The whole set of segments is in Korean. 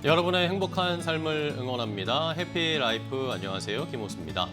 여러분의 행복한 삶을 응원합니다. 해피라이프 안녕하세요. 김호수입니다.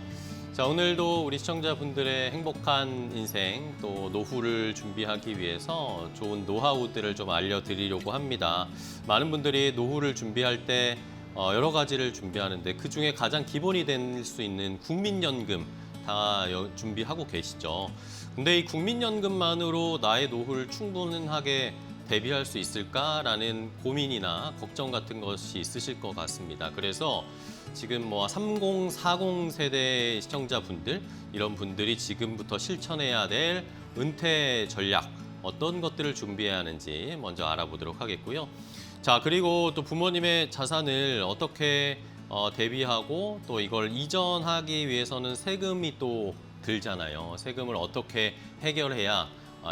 자, 오늘도 우리 시청자분들의 행복한 인생 또 노후를 준비하기 위해서 좋은 노하우들을 좀 알려드리려고 합니다. 많은 분들이 노후를 준비할 때 여러 가지를 준비하는데 그중에 가장 기본이 될 수 있는 국민연금 다 준비하고 계시죠. 근데 이 국민연금만으로 나의 노후를 충분하게 대비할 수 있을까라는 고민이나 걱정 같은 것이 있으실 것 같습니다. 그래서 지금 30, 40 세대 시청자분들, 이런 분들이 지금부터 실천해야 될 은퇴 전략, 어떤 것들을 준비해야 하는지 먼저 알아보도록 하겠고요. 자, 그리고 또 부모님의 자산을 어떻게 대비하고 또 이걸 이전하기 위해서는 세금이 또 들잖아요. 세금을 어떻게 해결해야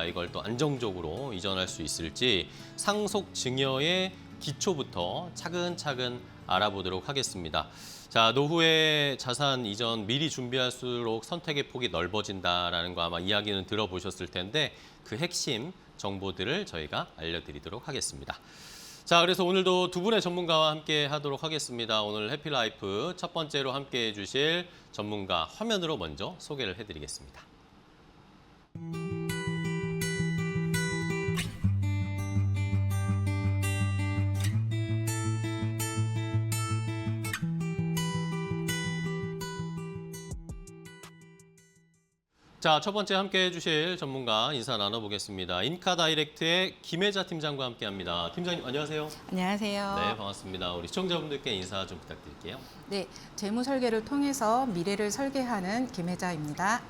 이걸 또 안정적으로 이전할 수 있을지 상속 증여의 기초부터 차근차근 알아보도록 하겠습니다. 자, 노후에 자산 이전 미리 준비할수록 선택의 폭이 넓어진다라는 거 아마 이야기는 들어보셨을 텐데 그 핵심 정보들을 저희가 알려드리도록 하겠습니다. 자, 그래서 오늘도 두 분의 전문가와 함께 하도록 하겠습니다. 오늘 해피라이프 첫 번째로 함께 해주실 전문가 화면으로 먼저 소개를 해드리겠습니다. 자, 첫 번째 함께 해주실 전문가 인사 나눠보겠습니다. 인카다이렉트의 김혜자 팀장과 함께합니다. 팀장님 안녕하세요. 안녕하세요. 네, 반갑습니다. 우리 시청자분들께 인사 좀 부탁드릴게요. 네, 재무 설계를 통해서 미래를 설계하는 김혜자입니다.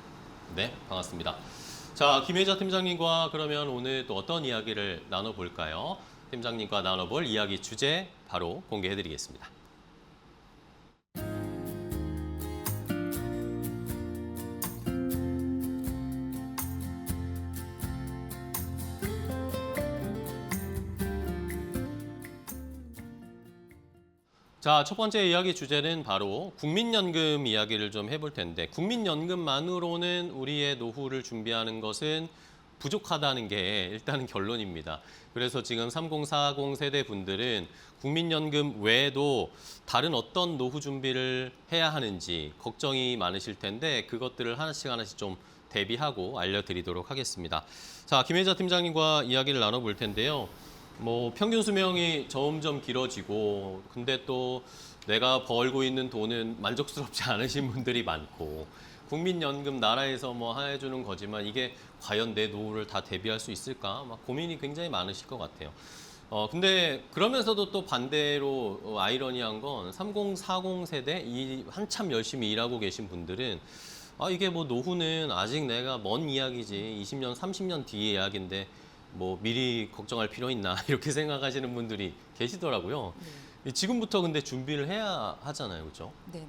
네, 반갑습니다. 자, 김혜자 팀장님과 그러면 오늘 또 어떤 이야기를 나눠볼까요? 팀장님과 나눠볼 이야기 주제 바로 공개해드리겠습니다. 자, 첫 번째 이야기 주제는 바로 국민연금 이야기를 좀 해볼 텐데 국민연금만으로는 우리의 노후를 준비하는 것은 부족하다는 게 일단은 결론입니다. 그래서 지금 30, 40 세대 분들은 국민연금 외에도 다른 어떤 노후 준비를 해야 하는지 걱정이 많으실 텐데 그것들을 하나씩 하나씩 좀 대비하고 알려드리도록 하겠습니다. 자, 김혜자 팀장님과 이야기를 나눠볼 텐데요. 평균 수명이 점점 길어지고 근데 또 내가 벌고 있는 돈은 만족스럽지 않으신 분들이 많고 국민연금 나라에서 해주는 거지만 이게 과연 내 노후를 다 대비할 수 있을까? 막 고민이 굉장히 많으실 것 같아요. 근데 그러면서도 또 반대로 아이러니한 건 30, 40 세대 이 한참 열심히 일하고 계신 분들은 이게 노후는 아직 내가 먼 이야기지 20년, 30년 뒤의 이야기인데 미리 걱정할 필요 있나 이렇게 생각하시는 분들이 계시더라고요. 네. 지금부터 근데 준비를 해야 하잖아요, 그렇죠? 네네.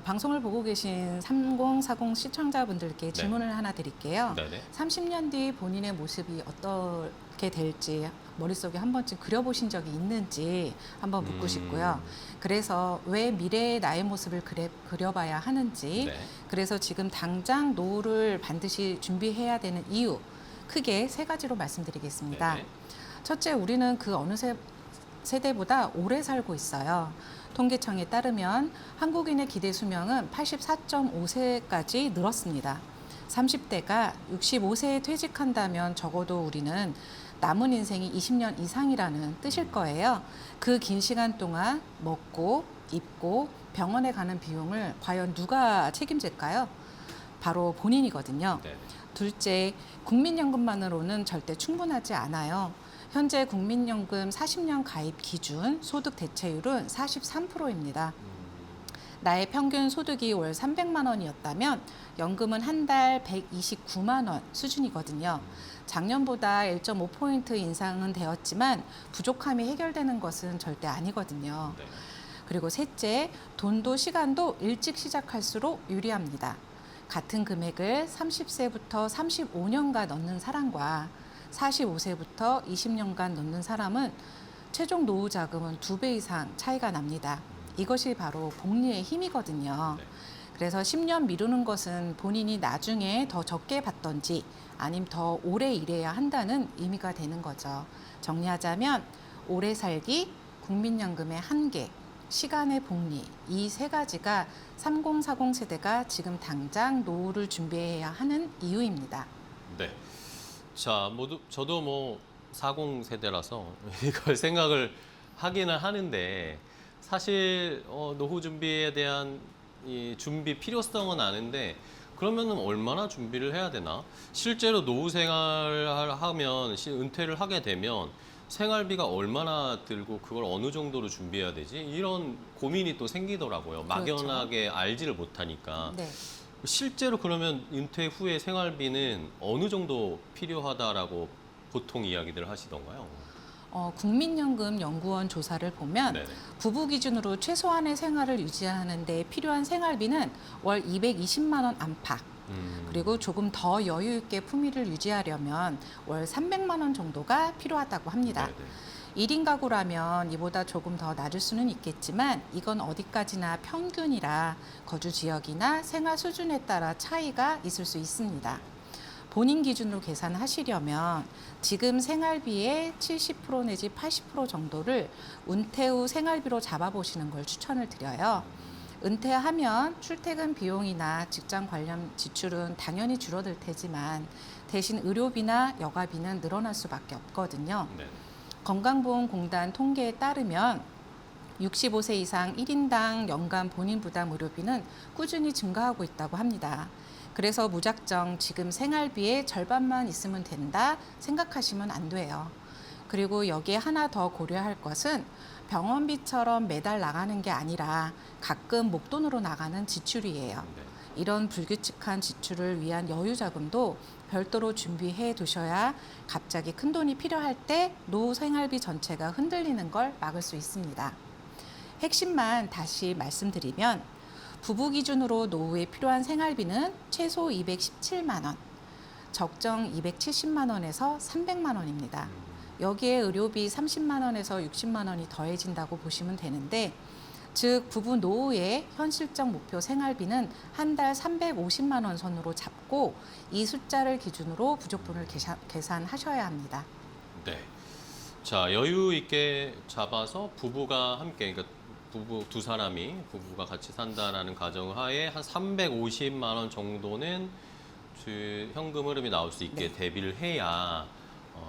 방송을 보고 계신 30, 40 시청자분들께 질문을 하나 드릴게요. 네네. 30년 뒤 본인의 모습이 어떻게 될지 머릿속에 한 번쯤 그려보신 적이 있는지 한번 묻고 싶고요. 그래서 왜 미래의 나의 모습을 그려봐야 하는지, 네. 그래서 지금 당장 노후를 반드시 준비해야 되는 이유, 크게 세 가지로 말씀드리겠습니다. 네네. 첫째, 우리는 그 어느 세대보다 오래 살고 있어요. 통계청에 따르면 한국인의 기대 수명은 84.5세까지 늘었습니다. 30대가 65세에 퇴직한다면 적어도 우리는 남은 인생이 20년 이상이라는 뜻일 거예요. 그 긴 시간 동안 먹고 입고 병원에 가는 비용을 과연 누가 책임질까요? 바로 본인이거든요. 네. 둘째, 국민연금만으로는 절대 충분하지 않아요. 현재 국민연금 40년 가입 기준 소득 대체율은 43%입니다. 나의 평균 소득이 월 300만 원이었다면 연금은 한 달 129만 원 수준이거든요. 작년보다 1.5포인트 인상은 되었지만 부족함이 해결되는 것은 절대 아니거든요. 네. 그리고 셋째, 돈도 시간도 일찍 시작할수록 유리합니다. 같은 금액을 30세부터 35년간 넣는 사람과 45세부터 20년간 넣는 사람은 최종 노후 자금은 2배 이상 차이가 납니다. 이것이 바로 복리의 힘이거든요. 네. 그래서 10년 미루는 것은 본인이 나중에 더 적게 받던지 아니면 더 오래 일해야 한다는 의미가 되는 거죠. 정리하자면 오래 살기, 국민연금의 한계, 시간의 복리, 이 세 가지가 3040 세대가 지금 당장 노후를 준비해야 하는 이유입니다. 네. 자, 저도 뭐 40 세대라서 이걸 생각을 하기는 하는데 사실 노후 준비에 대한 이 준비 필요성은 아는데 그러면은 얼마나 준비를 해야 되나? 실제로 노후 생활을 하면 은퇴를 하게 되면 생활비가 얼마나 들고 그걸 어느 정도로 준비해야 되지? 이런 고민이 또 생기더라고요. 그렇죠. 막연하게 알지를 못하니까. 네. 실제로 그러면 은퇴 후에 생활비는 어느 정도 필요하다라고 보통 이야기들 하시던가요? 국민연금 연구원 조사를 보면 네네. 부부 기준으로 최소한의 생활을 유지하는 데 필요한 생활비는 월 220만 원 안팎, 그리고 조금 더 여유 있게 품위를 유지하려면 월 300만 원 정도가 필요하다고 합니다. 네네. 1인 가구라면 이보다 조금 더 낮을 수는 있겠지만 이건 어디까지나 평균이라 거주 지역이나 생활 수준에 따라 차이가 있을 수 있습니다. 본인 기준으로 계산하시려면 지금 생활비의 70% 내지 80% 정도를 은퇴 후 생활비로 잡아보시는 걸 추천을 드려요. 은퇴하면 출퇴근 비용이나 직장 관련 지출은 당연히 줄어들 테지만 대신 의료비나 여가비는 늘어날 수밖에 없거든요. 네. 건강보험공단 통계에 따르면 65세 이상 1인당 연간 본인 부담 의료비는 꾸준히 증가하고 있다고 합니다. 그래서 무작정 지금 생활비의 절반만 있으면 된다 생각하시면 안 돼요. 그리고 여기에 하나 더 고려할 것은 병원비처럼 매달 나가는 게 아니라 가끔 목돈으로 나가는 지출이에요. 네. 이런 불규칙한 지출을 위한 여유 자금도 별도로 준비해 두셔야 갑자기 큰 돈이 필요할 때 노후 생활비 전체가 흔들리는 걸 막을 수 있습니다. 핵심만 다시 말씀드리면 부부 기준으로 노후에 필요한 생활비는 최소 217만 원, 적정 270만 원에서 300만 원입니다. 여기에 의료비 30만 원에서 60만 원이 더해진다고 보시면 되는데 즉 부부 노후의 현실적 목표 생활비는 한 달 350만 원 선으로 잡고 이 숫자를 기준으로 부족분을 계산하셔야 합니다. 네. 자, 여유 있게 잡아서 부부가 함께, 그러니까 부부 두 사람이 부부가 같이 산다라는 가정 하에 한 350만 원 정도는 현금 흐름이 나올 수 있게 네. 대비를 해야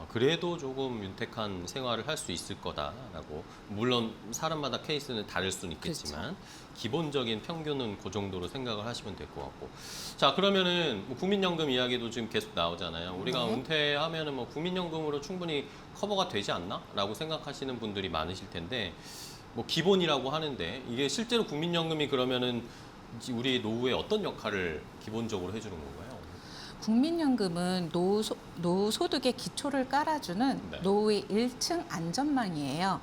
그래도 조금 윤택한 생활을 할 수 있을 거다라고. 물론 사람마다 케이스는 다를 수는 있겠지만 기본적인 평균은 그 정도로 생각을 하시면 될 것 같고. 자, 그러면은 뭐 국민연금 이야기도 지금 계속 나오잖아요. 우리가 네. 은퇴하면은 뭐 국민연금으로 충분히 커버가 되지 않나?라고 생각하시는 분들이 많으실 텐데 뭐 기본이라고 하는데 이게 실제로 국민연금이 그러면은 우리 노후에 어떤 역할을 기본적으로 해주는 건가요? 국민연금은 노후 소득의 기초를 깔아주는 네. 노후의 1층 안전망이에요.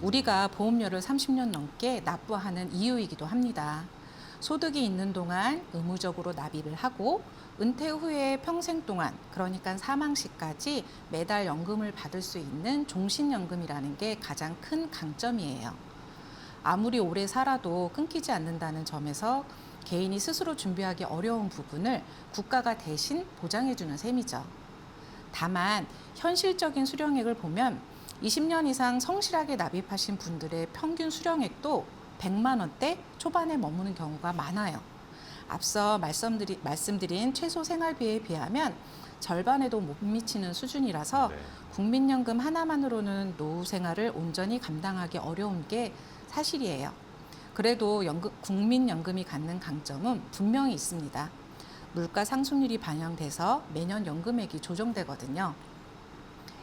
우리가 보험료를 30년 넘게 납부하는 이유이기도 합니다. 소득이 있는 동안 의무적으로 납입을 하고 은퇴 후에 평생 동안, 그러니까 사망 시까지 매달 연금을 받을 수 있는 종신연금이라는 게 가장 큰 강점이에요. 아무리 오래 살아도 끊기지 않는다는 점에서 개인이 스스로 준비하기 어려운 부분을 국가가 대신 보장해주는 셈이죠. 다만 현실적인 수령액을 보면 20년 이상 성실하게 납입하신 분들의 평균 수령액도 100만 원대 초반에 머무는 경우가 많아요. 앞서 말씀드린 최소 생활비에 비하면 절반에도 못 미치는 수준이라서 네. 국민연금 하나만으로는 노후 생활을 온전히 감당하기 어려운 게 사실이에요. 그래도 국민연금이 갖는 강점은 분명히 있습니다. 물가 상승률이 반영돼서 매년 연금액이 조정되거든요.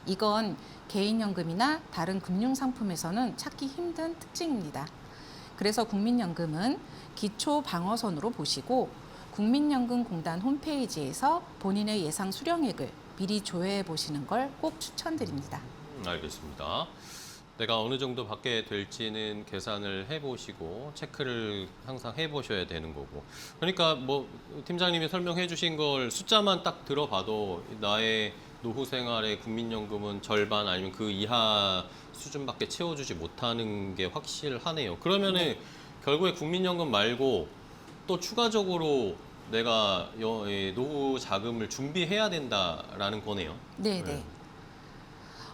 이건 개인연금이나 다른 금융상품에서는 찾기 힘든 특징입니다. 그래서 국민연금은 기초 방어선으로 보시고 국민연금공단 홈페이지에서 본인의 예상 수령액을 미리 조회해 보시는 걸 꼭 추천드립니다. 알겠습니다. 내가 어느 정도 받게 될지는 계산을 해보시고 체크를 항상 해보셔야 되는 거고. 그러니까 뭐 팀장님이 설명해 주신 걸 숫자만 딱 들어봐도 나의 노후 생활의 국민연금은 절반 아니면 그 이하 수준밖에 채워주지 못하는 게 확실하네요. 그러면은 결국에 국민연금 말고 또 추가적으로 내가 노후 자금을 준비해야 된다라는 거네요. 네네.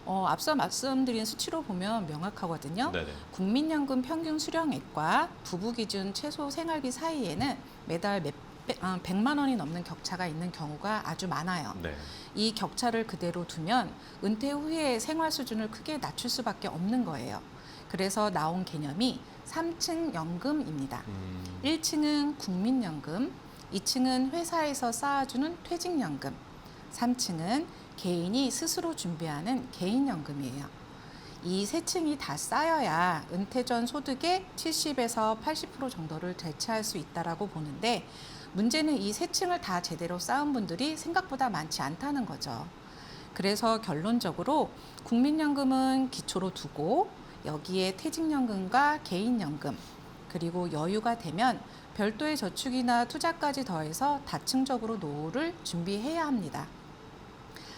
앞서 말씀드린 수치로 보면 명확하거든요. 네네. 국민연금 평균 수령액과 부부 기준 최소 생활비 사이에는 매달 100만 원이 넘는 격차가 있는 경우가 아주 많아요. 네. 이 격차를 그대로 두면 은퇴 후에 생활 수준을 크게 낮출 수밖에 없는 거예요. 그래서 나온 개념이 3층 연금입니다. 1층은 국민연금, 2층은 회사에서 쌓아주는 퇴직연금, 3층은 개인이 스스로 준비하는 개인연금이에요. 이 세 층이 다 쌓여야 은퇴 전 소득의 70에서 80% 정도를 대체할 수 있다라고 보는데, 문제는 이 세 층을 다 제대로 쌓은 분들이 생각보다 많지 않다는 거죠. 그래서 결론적으로 국민연금은 기초로 두고 여기에 퇴직연금과 개인연금, 그리고 여유가 되면 별도의 저축이나 투자까지 더해서 다층적으로 노후를 준비해야 합니다.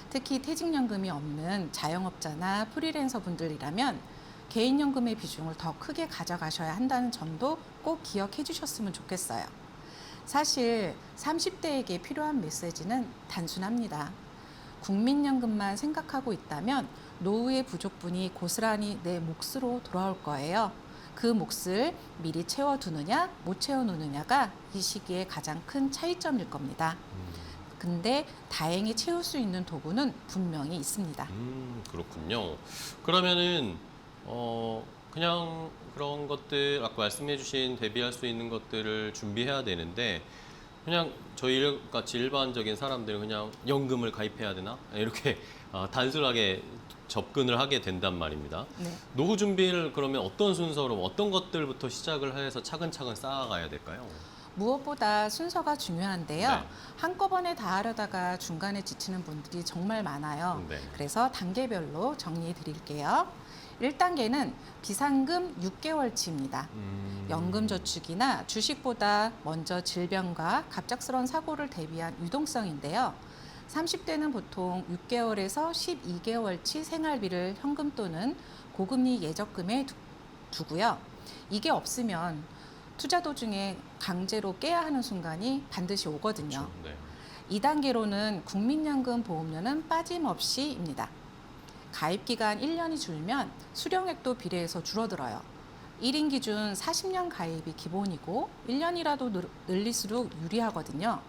특히 퇴직연금이 없는 자영업자나 프리랜서 분들이라면 개인연금의 비중을 더 크게 가져가셔야 한다는 점도 꼭 기억해 주셨으면 좋겠어요. 사실 30대에게 필요한 메시지는 단순합니다. 국민연금만 생각하고 있다면 노후의 부족분이 고스란히 내 몫으로 돌아올 거예요. 그 몫을 미리 채워두느냐 못 채워놓느냐가 이 시기에 가장 큰 차이점일 겁니다. 근데 다행히 채울 수 있는 도구는 분명히 있습니다. 그렇군요. 그러면은 그냥 그런 것들 아까 말씀해주신 대비할 수 있는 것들을 준비해야 되는데 그냥 저희 같이 일반적인 사람들은 그냥 연금을 가입해야 되나 이렇게 단순하게 접근을 하게 된단 말입니다. 네. 노후 준비를 그러면 어떤 순서로 어떤 것들부터 시작을 해서 차근차근 쌓아가야 될까요? 무엇보다 순서가 중요한데요. 네. 한꺼번에 다 하려다가 중간에 지치는 분들이 정말 많아요. 네. 그래서 단계별로 정리해 드릴게요. 1단계는 비상금 6개월치입니다. 연금저축이나 주식보다 먼저 질병과 갑작스러운 사고를 대비한 유동성인데요. 30대는 보통 6개월에서 12개월치 생활비를 현금 또는 고금리 예적금에 두고요. 이게 없으면 투자 도중에 강제로 깨야 하는 순간이 반드시 오거든요. 그렇죠. 네. 2단계로는 국민연금 보험료는 빠짐없이입니다. 가입기간 1년이 줄면 수령액도 비례해서 줄어들어요. 1인 기준 40년 가입이 기본이고 1년이라도 늘릴수록 유리하거든요.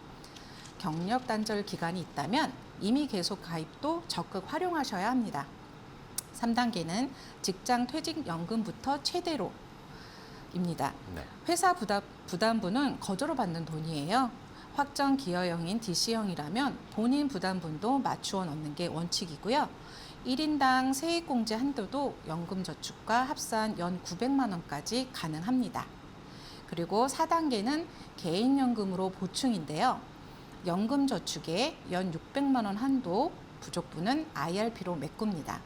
경력 단절 기간이 있다면 이미 계속 가입도 적극 활용하셔야 합니다. 3단계는 직장 퇴직연금부터 최대로 입니다. 네. 회사 부담분은 거저로 받는 돈이에요. 확정 기여형인 DC형이라면 본인 부담분도 맞추어 넣는 게 원칙이고요. 1인당 세액공제 한도도 연금저축과 합산 연 900만 원까지 가능합니다. 그리고 4단계는 개인연금으로 보충인데요. 연금저축에 연 600만 원 한도, 부족분은 IRP로 메꿉니다.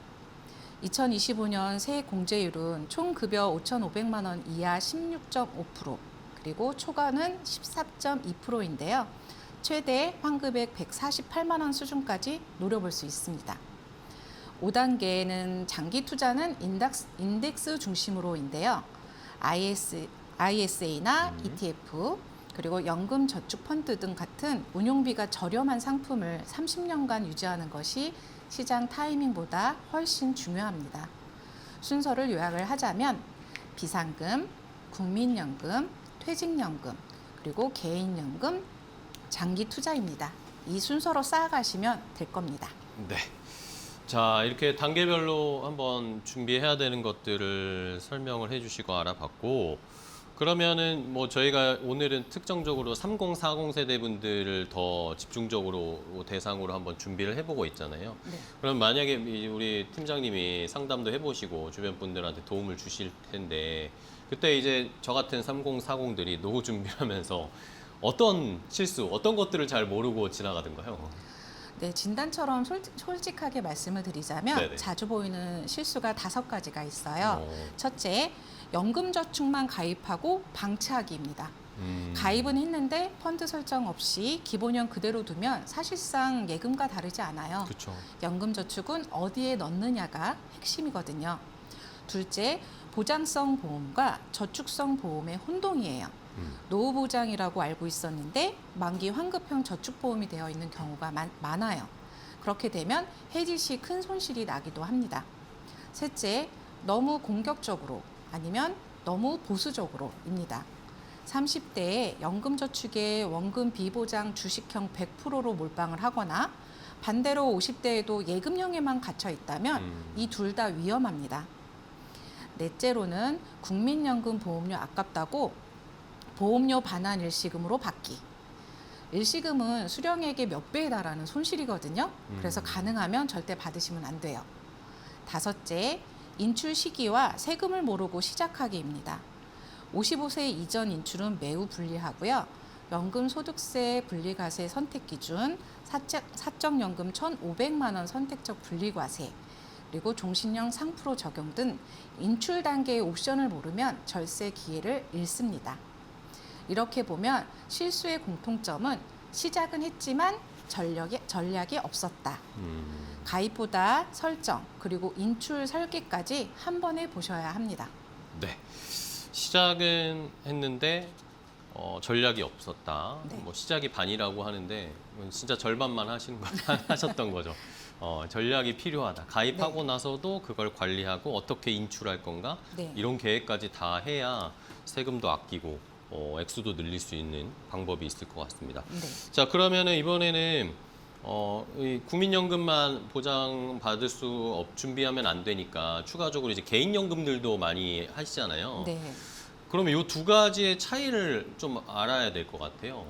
2025년 세액 공제율은 총 급여 5,500만 원 이하 16.5%, 그리고 초과는 14.2%인데요. 최대 환급액 148만 원 수준까지 노려볼 수 있습니다. 5단계는 장기 투자는 인덱스 중심으로인데요. ISA나 ETF, 그리고 연금 저축 펀드 등 같은 운용비가 저렴한 상품을 30년간 유지하는 것이 시장 타이밍보다 훨씬 중요합니다. 순서를 요약을 하자면 비상금, 국민연금, 퇴직연금, 그리고 개인연금, 장기 투자입니다. 이 순서로 쌓아가시면 될 겁니다. 네. 자, 이렇게 단계별로 한번 준비해야 되는 것들을 설명을 해주시고 알아봤고, 그러면은 뭐 저희가 오늘은 특정적으로 30, 40 세대 분들을 더 집중적으로 대상으로 한번 준비를 해보고 있잖아요. 네. 그럼 만약에 우리 팀장님이 상담도 해보시고 주변 분들한테 도움을 주실 텐데, 그때 이제 저 같은 30, 40들이 노후 준비하면서 어떤 실수, 어떤 것들을 잘 모르고 지나가던가요? 네, 진단처럼 솔직하게 말씀을 드리자면 네네. 자주 보이는 실수가 5가지가 있어요. 어. 첫째, 연금저축만 가입하고 방치하기입니다. 가입은 했는데 펀드 설정 없이 기본형 그대로 두면 사실상 예금과 다르지 않아요. 그렇죠. 연금저축은 어디에 넣느냐가 핵심이거든요. 둘째, 보장성 보험과 저축성 보험의 혼동이에요. 노후보장이라고 알고 있었는데 만기 환급형 저축보험이 되어 있는 경우가 많아요. 그렇게 되면 해지 시 큰 손실이 나기도 합니다. 셋째, 너무 공격적으로 아니면 너무 보수적으로입니다. 30대에 연금저축에 원금 비보장 주식형 100%로 몰빵을 하거나 반대로 50대에도 예금형에만 갇혀 있다면 이 둘 다 위험합니다. 넷째로는 국민연금 보험료 아깝다고 보험료 반환 일시금으로 받기. 일시금은 수령액의 몇 배에 달하는 손실이거든요. 그래서 가능하면 절대 받으시면 안 돼요. 다섯째, 인출 시기와 세금을 모르고 시작하기입니다. 55세 이전 인출은 매우 불리하고요. 연금소득세 분리과세 선택 기준, 사적연금 1,500만 원 선택적 분리과세, 그리고 종신형 상프로 적용 등 인출 단계의 옵션을 모르면 절세 기회를 잃습니다. 이렇게 보면 실수의 공통점은 시작은 했지만 전략이 없었다. 가입보다 설정, 그리고 인출 설계까지 한 번에 보셔야 합니다. 네. 시작은 했는데 전략이 없었다. 네. 뭐 시작이 반이라고 하는데 진짜 절반만 하셨던 거죠. 전략이 필요하다. 가입하고 네. 나서도 그걸 관리하고 어떻게 인출할 건가 네. 이런 계획까지 다 해야 세금도 아끼고 액수도 늘릴 수 있는 방법이 있을 것 같습니다. 네. 자, 그러면은 이번에는 이 국민연금만 보장받을 준비하면 안 되니까 추가적으로 이제 개인연금들도 많이 하시잖아요. 네. 그러면 이 두 가지의 차이를 좀 알아야 될 것 같아요.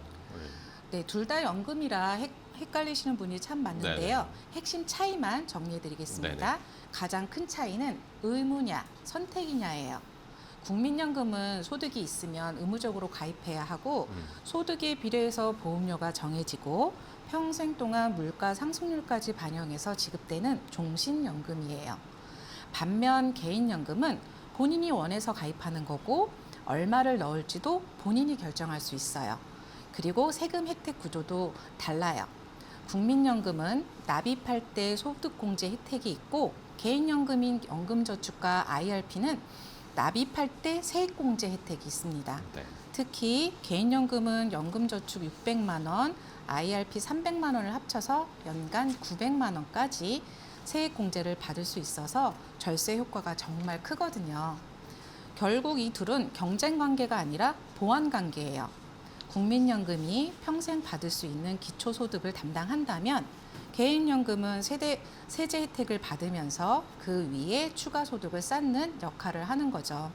네, 둘 다 연금이라 헷갈리시는 분이 참 많은데요. 네네. 핵심 차이만 정리해드리겠습니다. 네네. 가장 큰 차이는 의무냐, 선택이냐예요. 국민연금은 소득이 있으면 의무적으로 가입해야 하고 소득에 비례해서 보험료가 정해지고 평생 동안 물가 상승률까지 반영해서 지급되는 종신연금이에요. 반면 개인연금은 본인이 원해서 가입하는 거고 얼마를 넣을지도 본인이 결정할 수 있어요. 그리고 세금 혜택 구조도 달라요. 국민연금은 납입할 때 소득공제 혜택이 있고 개인연금인 연금저축과 IRP는 납입할 때 세액공제 혜택이 있습니다. 네. 특히 개인연금은 연금저축 600만 원, IRP 300만 원을 합쳐서 연간 900만 원까지 세액공제를 받을 수 있어서 절세 효과가 정말 크거든요. 결국 이 둘은 경쟁 관계가 아니라 보완 관계예요. 국민연금이 평생 받을 수 있는 기초소득을 담당한다면 개인연금은 세제 혜택을 받으면서 그 위에 추가 소득을 쌓는 역할을 하는 거죠.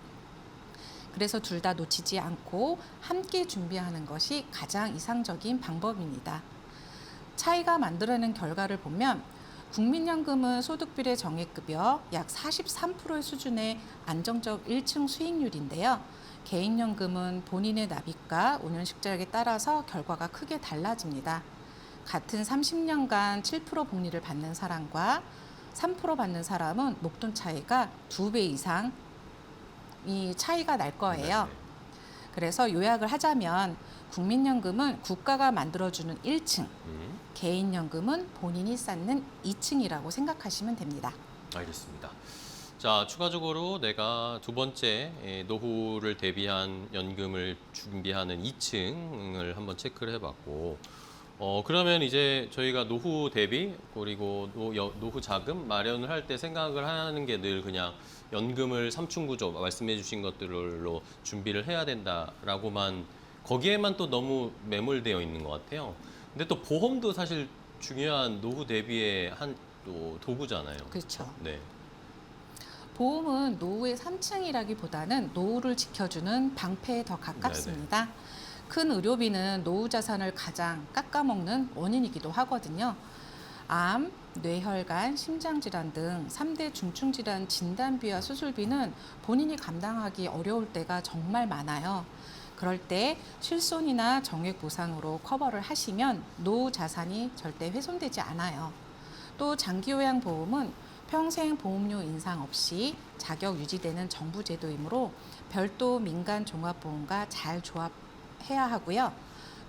그래서 둘 다 놓치지 않고 함께 준비하는 것이 가장 이상적인 방법입니다. 차이가 만들어낸 결과를 보면 국민연금은 소득비례 정액급여 약 43%의 수준의 안정적 1층 수익률인데요. 개인연금은 본인의 납입과 운용식적에 따라서 결과가 크게 달라집니다. 같은 30년간 7% 복리를 받는 사람과 3% 받는 사람은 목돈 차이가 2배 이상 이 차이가 날 거예요. 네네. 그래서 요약을 하자면 국민연금은 국가가 만들어주는 1층, 개인연금은 본인이 쌓는 2층이라고 생각하시면 됩니다. 알겠습니다. 자, 추가적으로 내가 두 번째 노후를 대비한 연금을 준비하는 2층을 한번 체크를 해봤고 그러면 이제 저희가 노후 대비 그리고 노후 자금 마련을 할 때 생각을 하는 게 늘 그냥 연금을 3층 구조 말씀해 주신 것들로 준비를 해야 된다라고만 거기에만 또 너무 매몰되어 있는 것 같아요. 근데 또 보험도 사실 중요한 노후 대비의 한 또 도구잖아요. 그렇죠. 네. 보험은 노후의 3층이라기보다는 노후를 지켜주는 방패에 더 가깝습니다. 큰 의료비는 노후 자산을 가장 깎아먹는 원인이기도 하거든요. 암, 뇌혈관, 심장질환 등 3대 중증질환 진단비와 수술비는 본인이 감당하기 어려울 때가 정말 많아요. 그럴 때 실손이나 정액 보상으로 커버를 하시면 노후 자산이 절대 훼손되지 않아요. 또 장기요양보험은 평생 보험료 인상 없이 자격 유지되는 정부 제도이므로 별도 민간 종합보험과 잘 조합해야 하고요.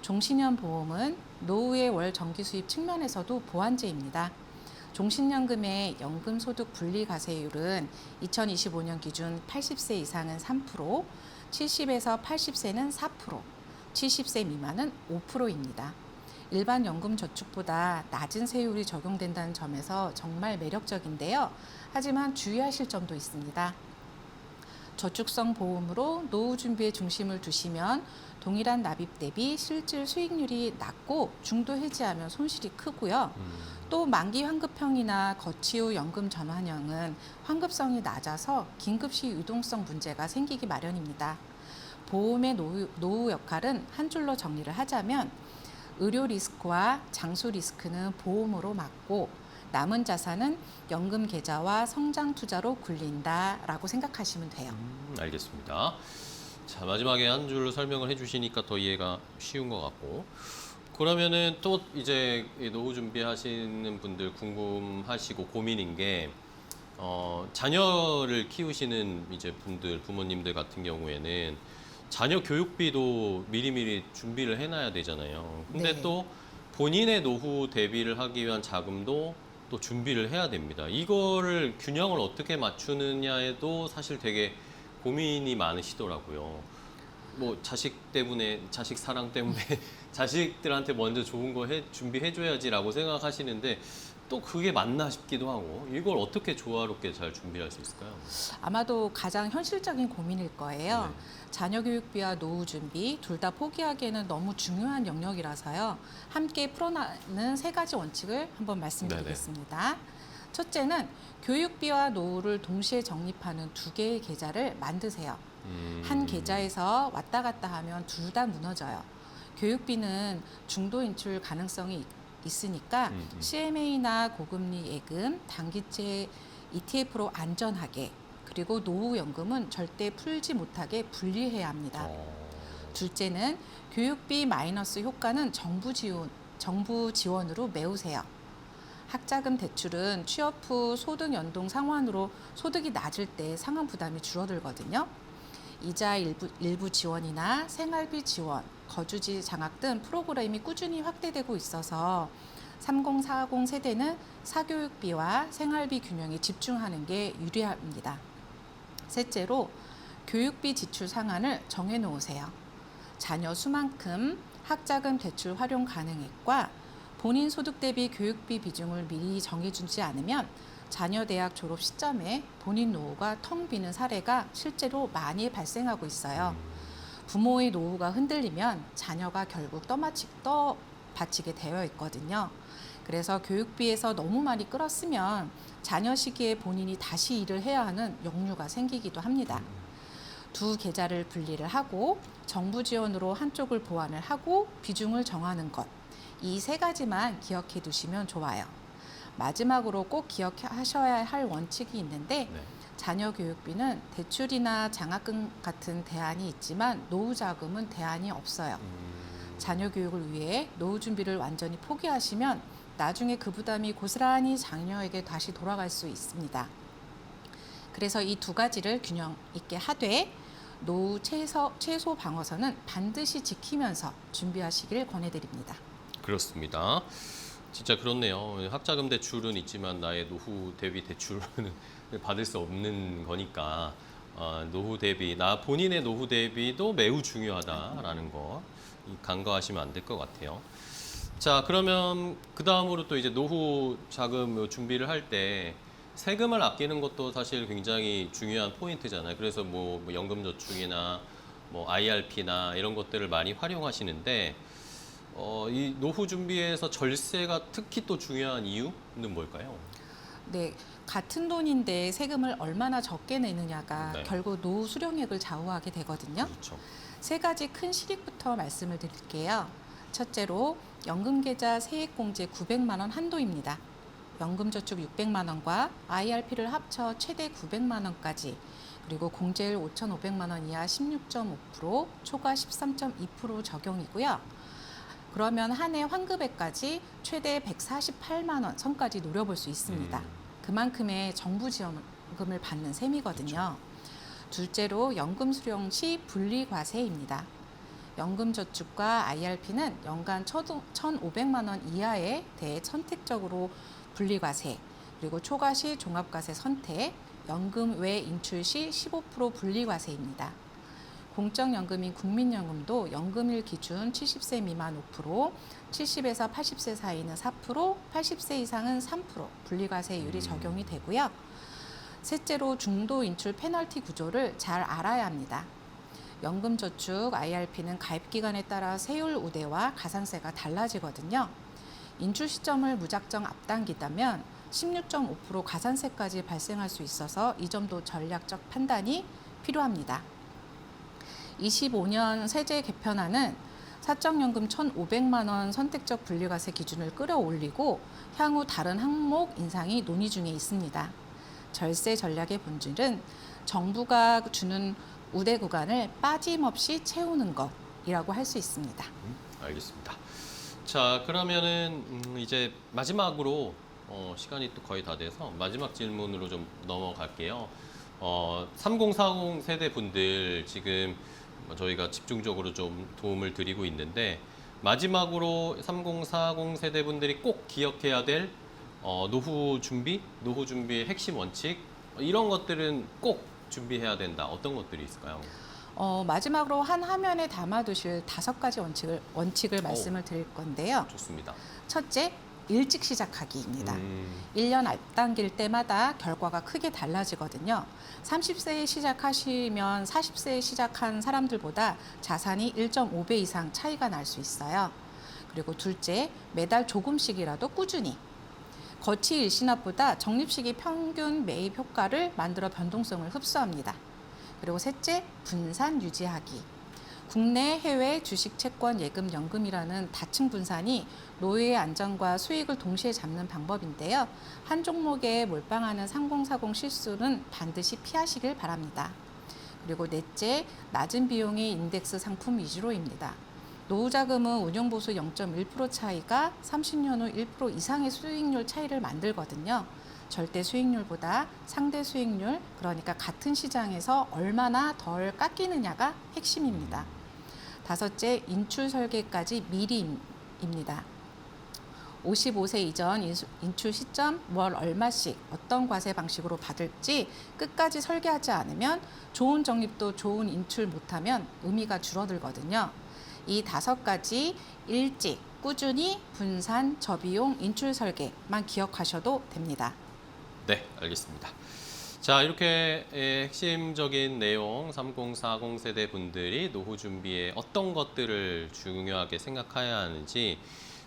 종신형 보험은 노후의 월 정기 수입 측면에서도 보완제입니다. 종신연금의 연금소득 분리과세율은 2025년 기준 80세 이상은 3%, 70에서 80세는 4%, 70세 미만은 5%입니다. 일반 연금 저축보다 낮은 세율이 적용된다는 점에서 정말 매력적인데요. 하지만 주의하실 점도 있습니다. 저축성 보험으로 노후 준비에 중심을 두시면 동일한 납입 대비 실질 수익률이 낮고 중도 해지하면 손실이 크고요. 또 만기 환급형이나 거치 후 연금 전환형은 환급성이 낮아서 긴급시 유동성 문제가 생기기 마련입니다. 보험의 노후 역할은 한 줄로 정리를 하자면 의료 리스크와 장수 리스크는 보험으로 막고 남은 자산은 연금 계좌와 성장 투자로 굴린다라고 생각하시면 돼요. 알겠습니다. 자, 마지막에 한 줄로 설명을 해주시니까 더 이해가 쉬운 것 같고. 그러면은 또 이제 이 노후 준비하시는 분들 궁금하시고 고민인 게, 자녀를 키우시는 이제 분들, 부모님들 같은 경우에는 자녀 교육비도 미리미리 준비를 해놔야 되잖아요. 근데 네. 또 본인의 노후 대비를 하기 위한 자금도 또 준비를 해야 됩니다. 이거를 균형을 어떻게 맞추느냐에도 사실 되게 고민이 많으시더라고요. 뭐 자식 때문에, 자식 사랑 때문에 자식들한테 먼저 좋은 거 준비해줘야지라고 생각하시는데 또 그게 맞나 싶기도 하고, 이걸 어떻게 조화롭게 잘 준비할 수 있을까요? 아마도 가장 현실적인 고민일 거예요. 네. 자녀 교육비와 노후 준비 둘 다 포기하기에는 너무 중요한 영역이라서요. 함께 풀어나가는 세 가지 원칙을 한번 말씀드리겠습니다. 첫째는 교육비와 노후를 동시에 적립하는 두 개의 계좌를 만드세요. 한 계좌에서 왔다 갔다 하면 둘 다 무너져요. 교육비는 중도 인출 가능성이 있으니까 CMA나 고금리 예금, 단기채 ETF로 안전하게, 그리고 노후연금은 절대 풀지 못하게 분리해야 합니다. 둘째는 교육비 마이너스 효과는 정부 지원으로 메우세요. 학자금 대출은 취업 후 소득 연동 상환으로 소득이 낮을 때 상환 부담이 줄어들거든요. 이자 일부 지원이나 생활비 지원, 거주지 장학 등 프로그램이 꾸준히 확대되고 있어서 30, 40 세대는 사교육비와 생활비 균형에 집중하는 게 유리합니다. 셋째로 교육비 지출 상한을 정해놓으세요. 자녀 수만큼 학자금 대출 활용 가능액과 본인 소득 대비 교육비 비중을 미리 정해주지 않으면 자녀 대학 졸업 시점에 본인 노후가 텅 비는 사례가 실제로 많이 발생하고 있어요. 부모의 노후가 흔들리면 자녀가 결국 떠받치게 되어 있거든요. 그래서 교육비에서 너무 많이 끌었으면 자녀 시기에 본인이 다시 일을 해야 하는 역류가 생기기도 합니다. 두 계좌를 분리를 하고 정부 지원으로 한쪽을 보완을 하고 비중을 정하는 것. 이 세 가지만 기억해 두시면 좋아요. 마지막으로 꼭 기억하셔야 할 원칙이 있는데 네. 자녀 교육비는 대출이나 장학금 같은 대안이 있지만 노후 자금은 대안이 없어요. 자녀 교육을 위해 노후 준비를 완전히 포기하시면 나중에 그 부담이 고스란히 자녀에게 다시 돌아갈 수 있습니다. 그래서 이 두 가지를 균형 있게 하되 노후 최소 방어선은 반드시 지키면서 준비하시길 권해드립니다. 그렇습니다. 진짜 그렇네요. 학자금 대출은 있지만 나의 노후 대비 대출은 받을 수 없는 거니까 노후 대비, 나 본인의 노후 대비도 매우 중요하다라는 거 간과하시면 안 될 것 같아요. 자, 그러면 그 다음으로 또 이제 노후 자금 준비를 할 때 세금을 아끼는 것도 사실 굉장히 중요한 포인트잖아요. 그래서 뭐 연금저축이나 뭐 IRP나 이런 것들을 많이 활용하시는데 이 노후 준비에서 절세가 특히 또 중요한 이유는 뭘까요? 네, 같은 돈인데 세금을 얼마나 적게 내느냐가 네. 결국 노후 수령액을 좌우하게 되거든요. 그렇죠. 세 가지 큰 실익부터 말씀을 드릴게요. 첫째로 연금계좌 세액공제 900만 원 한도입니다. 연금저축 600만 원과 IRP를 합쳐 최대 900만 원까지, 그리고 공제율 5,500만 원 이하 16.5%, 초과 13.2% 적용이고요. 그러면 한 해 환급액까지 최대 148만 원 선까지 노려볼 수 있습니다. 그만큼의 정부 지원금을 받는 셈이거든요. 둘째로 연금 수령 시 분리과세입니다. 연금저축과 IRP는 연간 1,500만 원 이하에 대해 선택적으로 분리과세, 그리고 초과 시 종합과세 선택, 연금 외 인출 시 15% 분리과세입니다. 공적연금인 국민연금도 연금일 기준 70세 미만 5%, 70에서 80세 사이는 4%, 80세 이상은 3% 분리과세율이 적용이 되고요. 셋째로 중도 인출 페널티 구조를 잘 알아야 합니다. 연금저축, IRP는 가입기간에 따라 세율 우대와 가산세가 달라지거든요. 인출 시점을 무작정 앞당기다면 16.5% 가산세까지 발생할 수 있어서 이 점도 전략적 판단이 필요합니다. 25년 세제 개편안은 사적연금 1,500만 원 선택적 분리과세 기준을 끌어올리고 향후 다른 항목 인상이 논의 중에 있습니다. 절세 전략의 본질은 정부가 주는 우대 구간을 빠짐없이 채우는 것이라고 할 수 있습니다. 알겠습니다. 자, 그러면은 이제 마지막으로 시간이 또 거의 다 돼서 마지막 질문으로 좀 넘어갈게요. 3040 세대 분들 지금 저희가 집중적으로 좀 도움을 드리고 있는데 마지막으로 3040 세대 분들이 꼭 기억해야 될 노후 준비의 핵심 원칙 이런 것들은 꼭 준비해야 된다. 어떤 것들이 있을까요? 마지막으로 한 화면에 담아두실 5가지 원칙을 말씀을 드릴 건데요. 좋습니다. 첫째, 일찍 시작하기입니다. 1년 앞당길 때마다 결과가 크게 달라지거든요. 30세에 시작하시면 40세에 시작한 사람들보다 자산이 1.5배 이상 차이가 날 수 있어요. 그리고 둘째, 매달 조금씩이라도 꾸준히. 거치 일시납보다 적립식이 평균 매입 효과를 만들어 변동성을 흡수합니다. 그리고 셋째, 분산 유지하기. 국내, 해외 주식, 채권, 예금, 연금이라는 다층 분산이 노후의 안정과 수익을 동시에 잡는 방법인데요. 한 종목에 몰빵하는 3040 실수는 반드시 피하시길 바랍니다. 그리고 넷째, 낮은 비용의 인덱스 상품 위주로입니다. 노후자금은 운용보수 0.1% 차이가 30년 후 1% 이상의 수익률 차이를 만들거든요. 절대 수익률보다 상대 수익률, 그러니까 같은 시장에서 얼마나 덜 깎이느냐가 핵심입니다. 다섯째, 인출 설계까지 미리입니다. 55세 이전 인출 시점, 월 얼마씩 어떤 과세 방식으로 받을지 끝까지 설계하지 않으면 좋은 적립도 좋은 인출 못하면 의미가 줄어들거든요. 이 5가지 일찍, 꾸준히, 분산, 저비용, 인출 설계만 기억하셔도 됩니다. 네, 알겠습니다. 자, 이렇게 핵심적인 내용 3040 세대 분들이 노후 준비에 어떤 것들을 중요하게 생각해야 하는지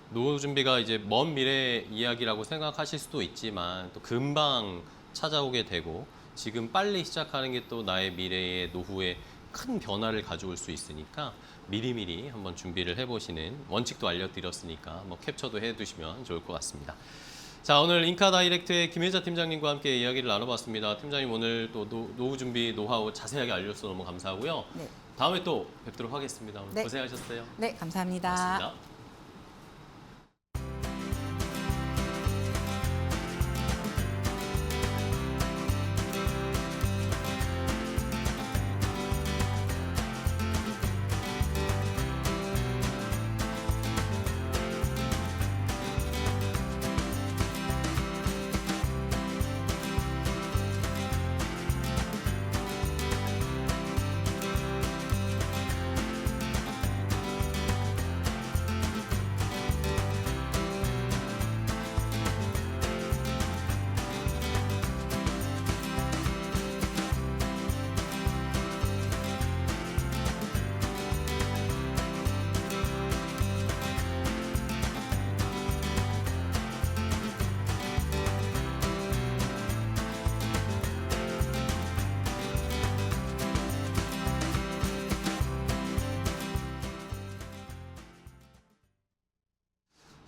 노후 준비가 이제 먼 미래 이야기라고 생각하실 수도 있지만 또 금방 찾아오게 되고 지금 빨리 시작하는 게 또 나의 미래의 노후에 큰 변화를 가져올 수 있으니까 미리미리 한번 준비를 해보시는 원칙도 알려드렸으니까 뭐 캡처도 해두시면 좋을 것 같습니다. 자, 오늘 인카다이렉트의 김혜자 팀장님과 함께 이야기를 나눠봤습니다. 팀장님 오늘 또 노후 준비 노하우 자세하게 알려주셔서 너무 감사하고요. 네. 다음에 또 뵙도록 하겠습니다. 오늘 네. 고생하셨어요. 네, 감사합니다. 고맙습니다.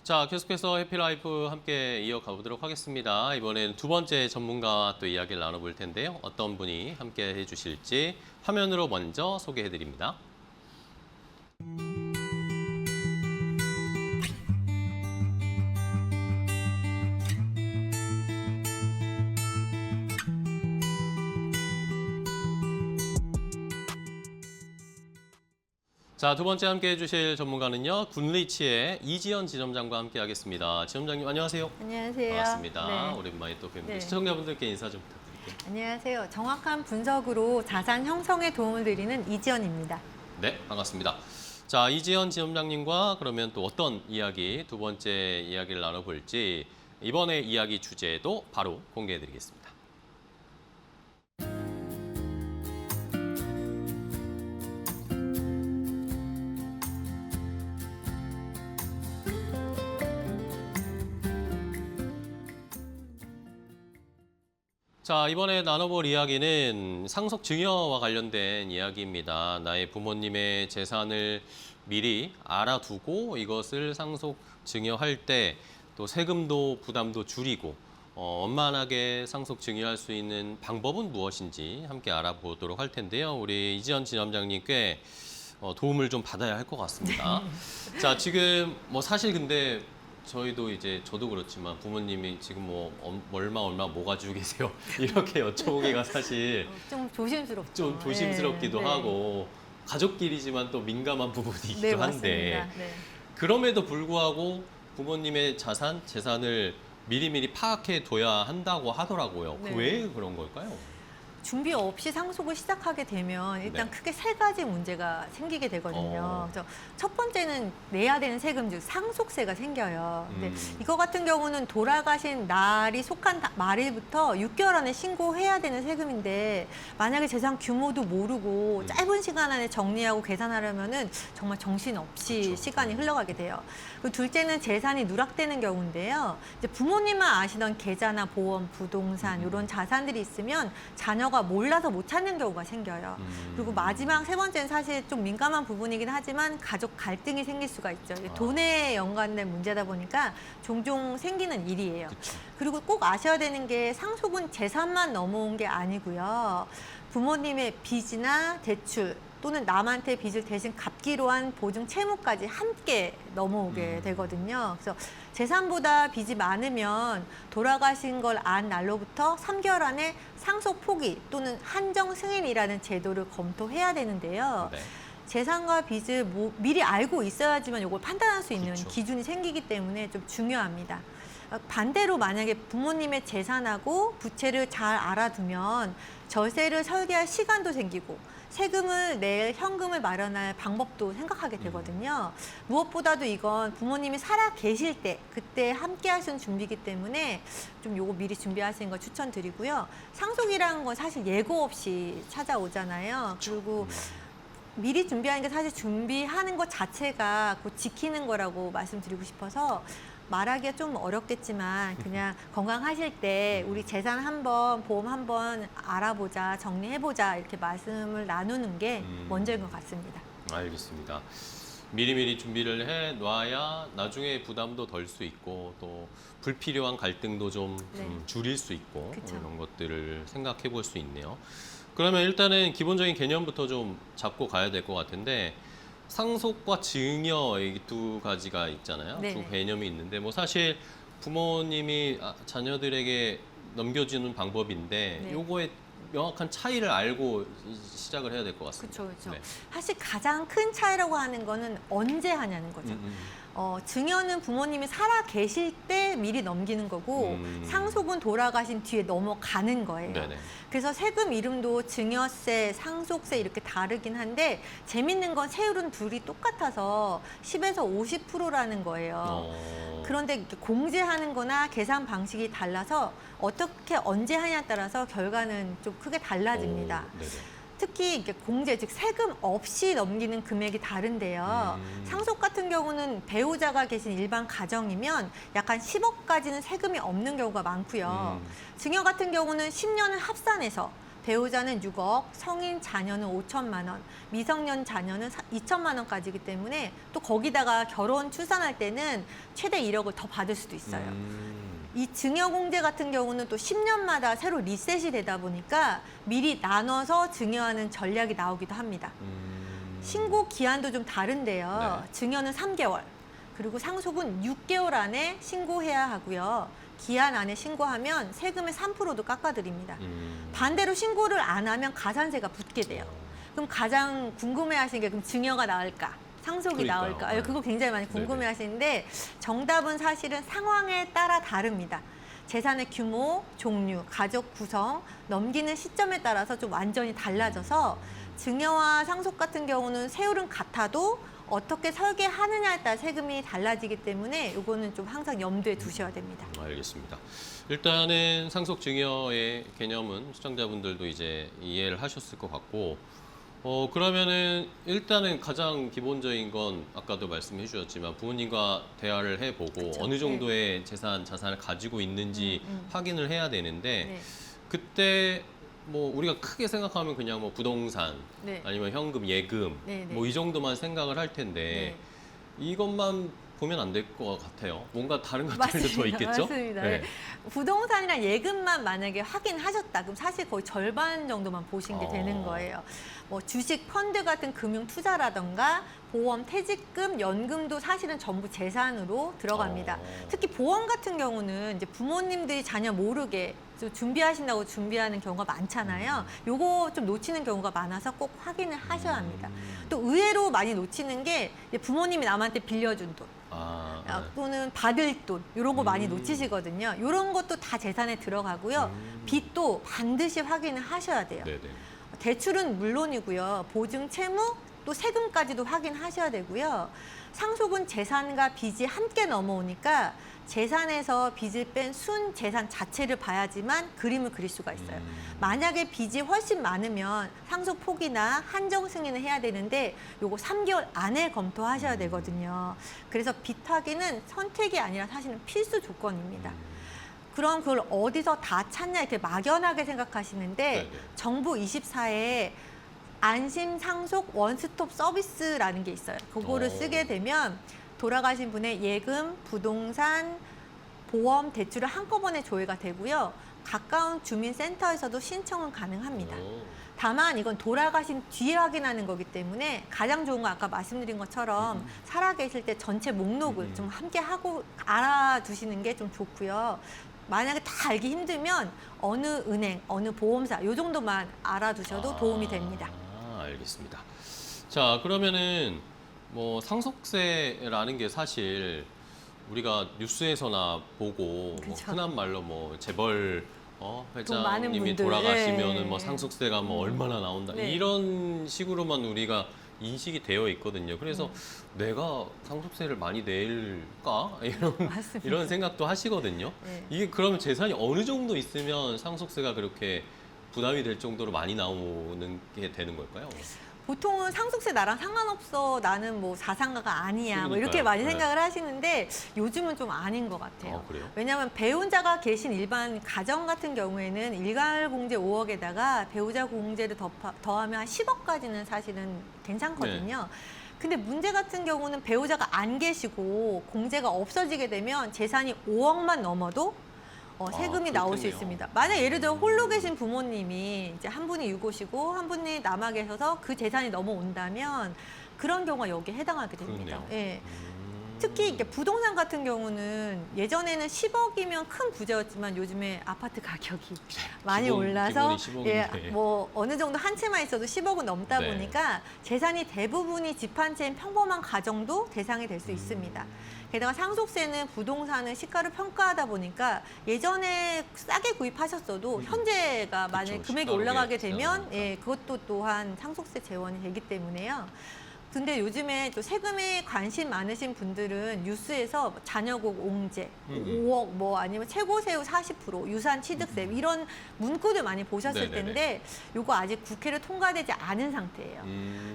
자, 계속해서 해피라이프 함께 이어가 보도록 하겠습니다. 이번엔 두 번째 전문가와 또 이야기를 나눠볼 텐데요. 어떤 분이 함께 해주실지 화면으로 먼저 소개해드립니다. 자, 두 번째 함께 해주실 전문가는요. 군리치의 이지연 지점장과 함께 하겠습니다. 지점장님 안녕하세요. 안녕하세요. 반갑습니다. 네. 오랜만에 또 뵙는 네. 시청자분들께 인사 좀 부탁드릴게요. 안녕하세요. 정확한 분석으로 자산 형성에 도움을 드리는 이지연입니다. 네, 반갑습니다. 자, 이지연 지점장님과 그러면 또 어떤 이야기, 두 번째 이야기를 나눠볼지 이번에 이야기 주제도 바로 공개해드리겠습니다. 자, 이번에 나눠볼 이야기는 상속 증여와 관련된 이야기입니다. 나의 부모님의 재산을 미리 알아두고 이것을 상속 증여할 때 또 세금도 부담도 줄이고 원만하게 상속 증여할 수 있는 방법은 무엇인지 함께 알아보도록 할 텐데요. 우리 이지연 지점장님께 도움을 좀 받아야 할 것 같습니다. 자, 지금 뭐 사실 근데 저희도 이제 저도 그렇지만 부모님이 지금 뭐 얼마 뭐 가지고 계세요? 이렇게 여쭤보기가 사실 좀 조심스럽죠. 좀 조심스럽기도 네, 하고 가족끼리지만 또 민감한 부분이기도 네, 한데 맞습니다. 네. 그럼에도 불구하고 부모님의 재산을 미리미리 파악해 둬야 한다고 하더라고요. 네. 왜 그런 걸까요? 준비 없이 상속을 시작하게 되면 일단 네. 크게 세 가지 문제가 생기게 되거든요. 그래서 첫 번째는 내야 되는 세금, 즉 상속세가 생겨요. 근데 이거 같은 경우는 돌아가신 날이 속한 말일부터 6개월 안에 신고해야 되는 세금인데 만약에 재산 규모도 모르고 짧은 시간 안에 정리하고 계산하려면은 정말 정신없이 그렇죠. 시간이 흘러가게 돼요. 그리고 둘째는 재산이 누락되는 경우인데요. 이제 부모님만 아시던 계좌나 보험, 부동산 이런 자산들이 있으면 자녀가 몰라서 못 찾는 경우가 생겨요. 그리고 마지막 세 번째는 사실 좀 민감한 부분이긴 하지만 가족 갈등이 생길 수가 있죠. 이게 돈에 연관된 문제다 보니까 종종 생기는 일이에요. 그쵸. 그리고 꼭 아셔야 되는 게 상속은 재산만 넘어온 게 아니고요. 부모님의 빚이나 대출 또는 남한테 빚을 대신 갚기로 한 보증 채무까지 함께 넘어오게 되거든요. 그래서 재산보다 빚이 많으면 돌아가신 걸 안 날로부터 3개월 안에 상속 포기 또는 한정 승인이라는 제도를 검토해야 되는데요. 네. 재산과 빚을 미리 알고 있어야지만 이걸 판단할 수 있는 그렇죠. 기준이 생기기 때문에 좀 중요합니다. 반대로 만약에 부모님의 재산하고 부채를 잘 알아두면 절세를 설계할 시간도 생기고 세금을 낼 현금을 마련할 방법도 생각하게 되거든요. 무엇보다도 이건 부모님이 살아 계실 때 그때 함께 하시는 준비이기 때문에 좀 요거 미리 준비하시는 걸 추천드리고요. 상속이라는 건 사실 예고 없이 찾아오잖아요. 그리고 미리 준비하는 게 사실 준비하는 것 자체가 곧 지키는 거라고 말씀드리고 싶어서 말하기가 좀 어렵겠지만 그냥 건강하실 때 우리 재산 한번 보험 한번 알아보자 정리해보자 이렇게 말씀을 나누는 게 먼저인 것 같습니다. 알겠습니다. 미리미리 준비를 해 놔야 나중에 부담도 덜 수 있고 또 불필요한 갈등도 좀 네. 줄일 수 있고 그쵸. 이런 것들을 생각해 볼 수 있네요. 그러면 일단은 기본적인 개념부터 좀 잡고 가야 될 것 같은데 상속과 증여 이 두 가지가 있잖아요. 네네. 두 개념이 있는데 뭐 사실 부모님이 자녀들에게 넘겨주는 방법인데 네. 요거에 명확한 차이를 알고 시작을 해야 될 것 같습니다. 그렇죠, 그렇죠. 네. 사실 가장 큰 차이라고 하는 거는 언제 하냐는 거죠. 증여는 부모님이 살아 계실 때 미리 넘기는 거고 상속은 돌아가신 뒤에 넘어가는 거예요. 네네. 그래서 세금 이름도 증여세, 상속세 이렇게 다르긴 한데 재밌는 건 세율은 둘이 똑같아서 10에서 50%라는 거예요. 그런데 이렇게 공제하는 거나 계산 방식이 달라서 어떻게 언제 하냐에 따라서 결과는 좀 크게 달라집니다. 네네. 특히 이게 공제, 즉 세금 없이 넘기는 금액이 다른데요. 상속 같은 경우는 배우자가 계신 일반 가정이면 약 한 10억까지는 세금이 없는 경우가 많고요. 증여 같은 경우는 10년을 합산해서 배우자는 6억, 성인 자녀는 5천만 원, 미성년 자녀는 2천만 원까지이기 때문에 또 거기다가 결혼 출산할 때는 최대 1억을 더 받을 수도 있어요. 이 증여공제 같은 경우는 또 10년마다 새로 리셋이 되다 보니까 미리 나눠서 증여하는 전략이 나오기도 합니다. 신고 기한도 좀 다른데요. 네. 증여는 3개월, 그리고 상속은 6개월 안에 신고해야 하고요. 기한 안에 신고하면 세금의 3%도 깎아드립니다. 반대로 신고를 안 하면 가산세가 붙게 돼요. 그럼 가장 궁금해하시는 게 그럼 증여가 나을까? 상속이 그러니까요. 나올까? 네. 그거 굉장히 많이 궁금해하시는데 정답은 사실은 상황에 따라 다릅니다. 재산의 규모, 종류, 가족 구성, 넘기는 시점에 따라서 좀 완전히 달라져서 증여와 상속 같은 경우는 세율은 같아도 어떻게 설계하느냐에 따라 세금이 달라지기 때문에 이거는 좀 항상 염두에 두셔야 됩니다. 알겠습니다. 일단은 상속 증여의 개념은 시청자분들도 이제 이해를 하셨을 것 같고, 그러면은 일단은 가장 기본적인 건 아까도 말씀해 주셨지만 부모님과 대화를 해보고 그쵸. 어느 정도의 자산을 가지고 있는지 확인을 해야 되는데 네. 그때 뭐 우리가 크게 생각하면 그냥 뭐 부동산 네. 아니면 현금, 예금 네, 네. 뭐 이 정도만 생각을 할 텐데 이것만 보면 안 될 것 같아요. 뭔가 다른 것들도 더 있겠죠? 맞습니다. 네. 부동산이랑 예금만 만약에 확인하셨다. 그럼 사실 거의 절반 정도만 보신 게 되는 거예요. 뭐 주식, 펀드 같은 금융 투자라던가 보험, 퇴직금, 연금도 사실은 전부 재산으로 들어갑니다. 특히 보험 같은 경우는 이제 부모님들이 자녀 모르게 좀 준비하신다고 준비하는 경우가 많잖아요. 요거 좀 놓치는 경우가 많아서 꼭 확인을 하셔야 합니다. 또 의외로 많이 놓치는 게 이제 부모님이 남한테 빌려준 돈. 또는 받을 돈 이런 거 많이 놓치시거든요. 이런 것도 다 재산에 들어가고요. 빚도 반드시 확인을 하셔야 돼요. 네네. 대출은 물론이고요. 보증 채무 또 세금까지도 확인하셔야 되고요. 상속은 재산과 빚이 함께 넘어오니까 재산에서 빚을 뺀 순 재산 자체를 봐야지만 그림을 그릴 수가 있어요. 만약에 빚이 훨씬 많으면 상속 포기나 한정 승인을 해야 되는데 요거 3개월 안에 검토하셔야 되거든요. 그래서 빚 확인은 선택이 아니라 사실은 필수 조건입니다. 그럼 그걸 어디서 다 찾냐 이렇게 막연하게 생각하시는데 네네. 정부 24에 안심 상속 원스톱 서비스라는 게 있어요. 그거를 쓰게 되면 돌아가신 분의 예금, 부동산, 보험, 대출을 한꺼번에 조회가 되고요. 가까운 주민센터에서도 신청은 가능합니다. 다만 이건 돌아가신 뒤에 확인하는 거기 때문에 가장 좋은 건 아까 말씀드린 것처럼 살아계실 때 전체 목록을 좀 함께 하고 알아두시는 게 좀 좋고요. 만약에 다 알기 힘들면 어느 은행, 어느 보험사 요 정도만 알아두셔도 도움이 됩니다. 알겠습니다. 자, 그러면은 뭐 상속세라는 게 사실 우리가 뉴스에서나 보고 뭐 그쵸. 흔한 말로 뭐 재벌 돈 많은 회장님이 분들. 돌아가시면은 네. 뭐 상속세가 뭐 얼마나 나온다 네. 이런 식으로만 우리가 인식이 되어 있거든요. 그래서 내가 상속세를 많이 낼까 맞습니다. 이런 생각도 하시거든요. 네. 이게 그러면 재산이 어느 정도 있으면 상속세가 그렇게 부담이 될 정도로 많이 나오는 게 되는 걸까요? 보통은 상속세 나랑 상관없어. 나는 뭐 사상가가 아니야. 뭐 이렇게 그러니까요. 많이 네. 생각을 하시는데 요즘은 좀 아닌 것 같아요. 그래요? 왜냐하면 배우자가 계신 일반 가정 같은 경우에는 일괄 공제 5억에다가 배우자 공제를 더하면 한 10억까지는 사실은 괜찮거든요. 근데 문제 같은 경우는 배우자가 안 계시고 공제가 없어지게 되면 재산이 5억만 넘어도 세금이 나올 수 그렇겠네요. 있습니다. 만약 예를 들어 홀로 계신 부모님이 이제 한 분이 유고시고 한 분이 남아 계셔서 그 재산이 넘어온다면 그런 경우가 여기에 해당하게 됩니다. 그렇네요. 예. 특히 이게 부동산 같은 경우는 예전에는 10억이면 큰 부자였지만 요즘에 아파트 가격이 많이 올라서 기본이 10억인데. 뭐 어느 정도 한 채만 있어도 10억은 넘다 네. 보니까 재산이 대부분이 집 한 채인 평범한 가정도 대상이 될 수 있습니다. 게다가 상속세는 부동산은 시가를 평가하다 보니까 예전에 싸게 구입하셨어도 현재가 만약에 그쵸, 금액이 시가로 올라가게 게 되면 비싸니까. 그것도 또한 상속세 재원이 되기 때문에요. 근데 요즘에 또 세금에 관심 많으신 분들은 뉴스에서 자녀국 옹제, 5억 뭐 아니면 최고세율 40%, 유산 취득세 이런 문구들 많이 보셨을 네네네. 텐데 요거 아직 국회를 통과되지 않은 상태예요.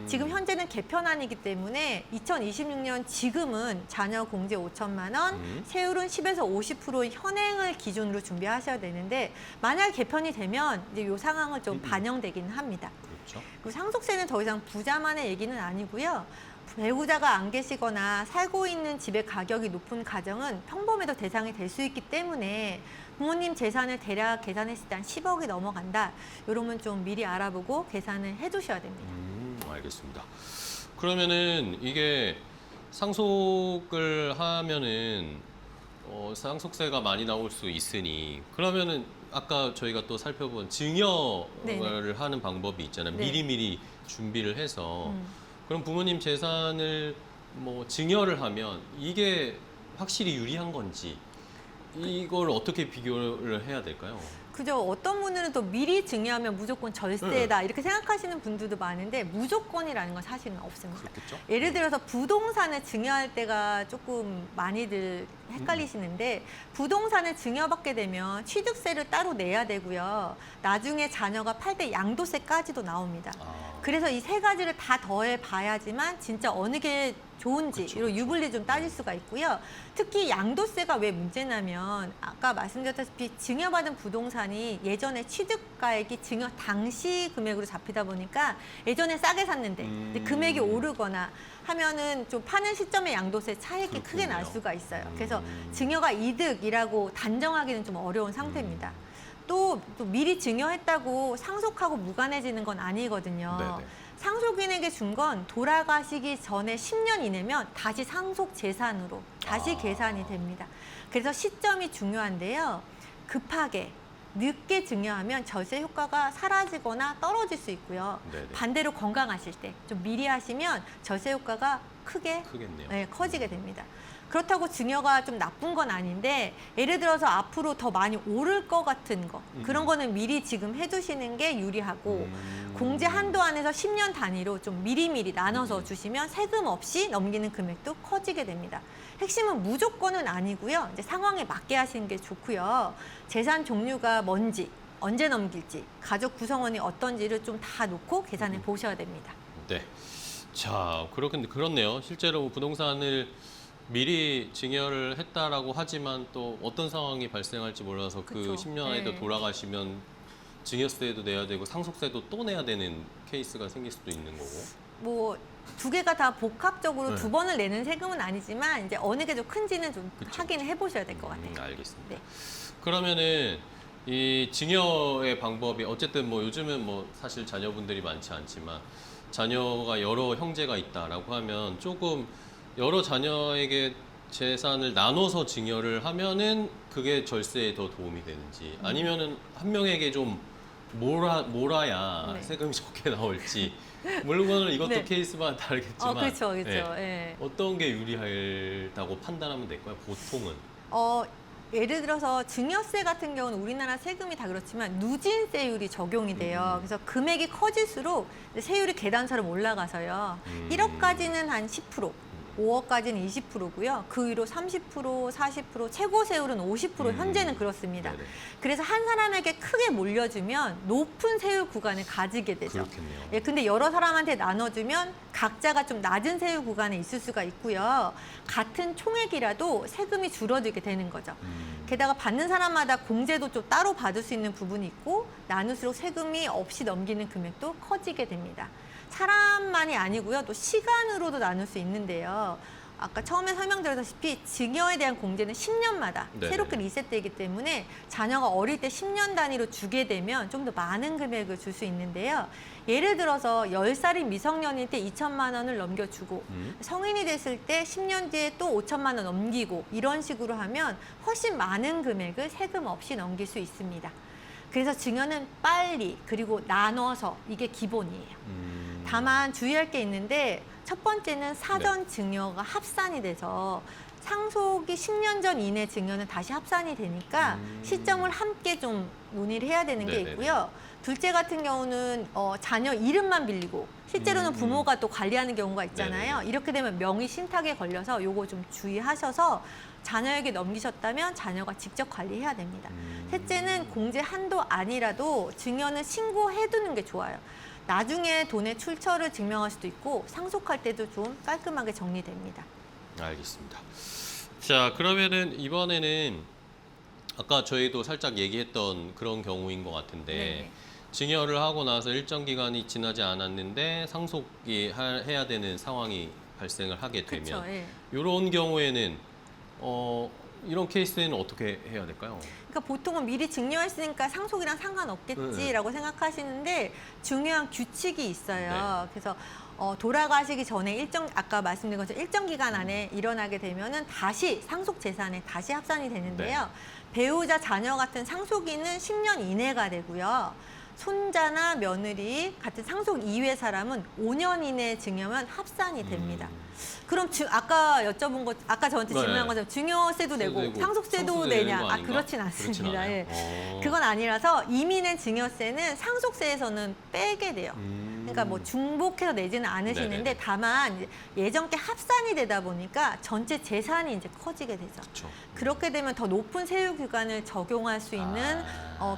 지금 현재는 개편안이기 때문에 2026년 지금은 자녀 공제 5천만 원, 세율은 10에서 50%의 현행을 기준으로 준비하셔야 되는데 만약 개편이 되면 이제 요 상황을 좀 반영되기는 합니다. 그렇죠. 그리고 상속세는 더 이상 부자만의 얘기는 아니고요. 배우자가 안 계시거나 살고 있는 집의 가격이 높은 가정은 평범해도 대상이 될 수 있기 때문에 부모님 재산을 대략 계산했을 때 한 10억이 넘어간다. 이러면 좀 미리 알아보고 계산을 해두셔야 됩니다. 알겠습니다. 그러면은 이게 상속을 하면은 상속세가 많이 나올 수 있으니 그러면은 아까 저희가 또 살펴본 증여를 네네. 하는 방법이 있잖아요. 네. 미리미리 준비를 해서 그럼 부모님 재산을 뭐 증여를 하면 이게 확실히 유리한 건지 이걸 어떻게 비교를 해야 될까요? 그죠. 어떤 분들은 또 미리 증여하면 무조건 절세다 이렇게 생각하시는 분들도 많은데 무조건이라는 건 사실은 없습니다. 그렇겠죠? 예를 들어서 부동산을 증여할 때가 조금 많이들 헷갈리시는데 부동산을 증여받게 되면 취득세를 따로 내야 되고요. 나중에 자녀가 팔 때 양도세까지도 나옵니다. 아, 그래서 이 세 가지를 다 더해 봐야지만 진짜 어느 게 좋은지 그쵸, 이런 그쵸. 유불리 좀 따질 수가 있고요. 특히 양도세가 왜 문제냐면 아까 말씀드렸다시피 증여받은 부동산이 예전에 취득가액이 증여 당시 금액으로 잡히다 보니까 예전에 싸게 샀는데 근데 금액이 오르거나 하면은 좀 파는 시점의 양도세 차익이 크게 날 그렇군요. 수가 있어요. 그래서 증여가 이득이라고 단정하기는 좀 어려운 상태입니다. 또 미리 증여했다고 상속하고 무관해지는 건 아니거든요. 네네. 상속인에게 준 건 돌아가시기 전에 10년 이내면 다시 상속 재산으로 다시 계산이 됩니다. 그래서 시점이 중요한데요. 급하게 늦게 증여하면 절세 효과가 사라지거나 떨어질 수 있고요. 네네. 반대로 건강하실 때 좀 미리 하시면 절세 효과가 크게 크겠네요. 네, 커지게 됩니다. 그렇다고 증여가 좀 나쁜 건 아닌데 예를 들어서 앞으로 더 많이 오를 것 같은 거 그런 거는 미리 지금 해두시는 게 유리하고 공제 한도 안에서 10년 단위로 좀 미리미리 나눠서 주시면 세금 없이 넘기는 금액도 커지게 됩니다. 핵심은 무조건은 아니고요. 이제 상황에 맞게 하시는 게 좋고요. 재산 종류가 뭔지 언제 넘길지 가족 구성원이 어떤지를 좀 다 놓고 계산해 보셔야 됩니다. 네. 자, 그렇네요. 실제로 부동산을 미리 증여를 했다라고 하지만 또 어떤 상황이 발생할지 몰라서 그 그쵸. 10년 안에도 네. 돌아가시면 증여세도 내야 되고 상속세도 또 내야 되는 케이스가 생길 수도 있는 거고. 뭐 두 개가 다 복합적으로 네. 두 번을 내는 세금은 아니지만 이제 어느 게 좀 큰지는 좀 그쵸, 확인을 해보셔야 될 것 같아요. 알겠습니다. 네. 그러면은 이 증여의 방법이 어쨌든 뭐 요즘은 뭐 사실 자녀분들이 많지 않지만 자녀가 여러 형제가 있다라고 하면 조금 여러 자녀에게 재산을 나눠서 증여를 하면은 그게 절세에 더 도움이 되는지 아니면은 한 명에게 좀 몰아야 네. 세금이 적게 나올지 물론 이것도 네. 케이스마다 다르겠지만 그렇죠, 그렇죠. 예. 예. 어떤 게 유리하다고 판단하면 될까요? 보통은 예를 들어서 증여세 같은 경우는 우리나라 세금이 다 그렇지만 누진세율이 적용이 돼요. 그래서 금액이 커질수록 세율이 계단처럼 올라가서요. 1억까지는 한 10%, 5억까지는 20%고요. 그 위로 30%, 40%, 최고 세율은 50% 현재는 그렇습니다. 네네. 그래서 한 사람에게 크게 몰려주면 높은 세율 구간을 가지게 되죠. 그렇겠네요. 예, 근데 여러 사람한테 나눠주면 각자가 좀 낮은 세율 구간에 있을 수가 있고요. 같은 총액이라도 세금이 줄어들게 되는 거죠. 게다가 받는 사람마다 공제도 좀 따로 받을 수 있는 부분이 있고 나눌수록 세금이 없이 넘기는 금액도 커지게 됩니다. 사람만이 아니고요. 또 시간으로도 나눌 수 있는데요. 아까 처음에 설명드렸다시피 증여에 대한 공제는 10년마다 네네. 새롭게 리셋되기 때문에 자녀가 어릴 때 10년 단위로 주게 되면 좀 더 많은 금액을 줄 수 있는데요. 예를 들어서 10살인 미성년일 때 2천만 원을 넘겨주고 성인이 됐을 때 10년 뒤에 또 5천만 원 넘기고 이런 식으로 하면 훨씬 많은 금액을 세금 없이 넘길 수 있습니다. 그래서 증여는 빨리 그리고 나눠서 이게 기본이에요. 다만 주의할 게 있는데 첫 번째는 사전 증여가 합산이 돼서 상속이 10년 전 이내 증여는 다시 합산이 되니까 시점을 함께 좀 논의를 해야 되는 게 네네네. 있고요. 둘째 같은 경우는 자녀 이름만 빌리고 실제로는 부모가 또 관리하는 경우가 있잖아요. 네네. 이렇게 되면 명의 신탁에 걸려서 요거 좀 주의하셔서 자녀에게 넘기셨다면 자녀가 직접 관리해야 됩니다. 셋째는 공제 한도 아니라도 증여는 신고해두는 게 좋아요. 나중에 돈의 출처를 증명할 수도 있고 상속할 때도 좀 깔끔하게 정리됩니다. 알겠습니다. 자, 그러면은 이번에는 아까 저희도 살짝 얘기했던 그런 경우인 것 같은데 네네. 증여를 하고 나서 일정 기간이 지나지 않았는데 상속이 해야 되는 상황이 발생을 하게 되면 그렇죠. 예. 이런 경우에는 이런 케이스에는 어떻게 해야 될까요? 그러니까 보통은 미리 증여했으니까 상속이랑 상관없겠지라고 생각하시는데 중요한 규칙이 있어요. 그래서 돌아가시기 전에 아까 말씀드린 것처럼 일정 기간 안에 일어나게 되면은 다시 상속 재산에 다시 합산이 되는데요. 배우자, 자녀 같은 상속인은 10년 이내가 되고요. 손자나 며느리 같은 상속 이외 사람은 5년 이내 증여면 합산이 됩니다. 그럼 아까 여쭤본 것, 아까 저한테 네. 질문한 것처럼 증여세도 내고 내고 상속세도 내는 내냐? 거 아, 아닌가? 그렇진 않습니다. 않아요? 예. 그건 아니라서 이미 낸 증여세는 상속세에서는 빼게 돼요. 그러니까 뭐 중복해서 내지는 않으시는데 네네네. 다만 이제 예전께 합산이 되다 보니까 전체 재산이 이제 커지게 되죠. 그렇죠. 그렇게 되면 더 높은 세율 규간을 적용할 수 있는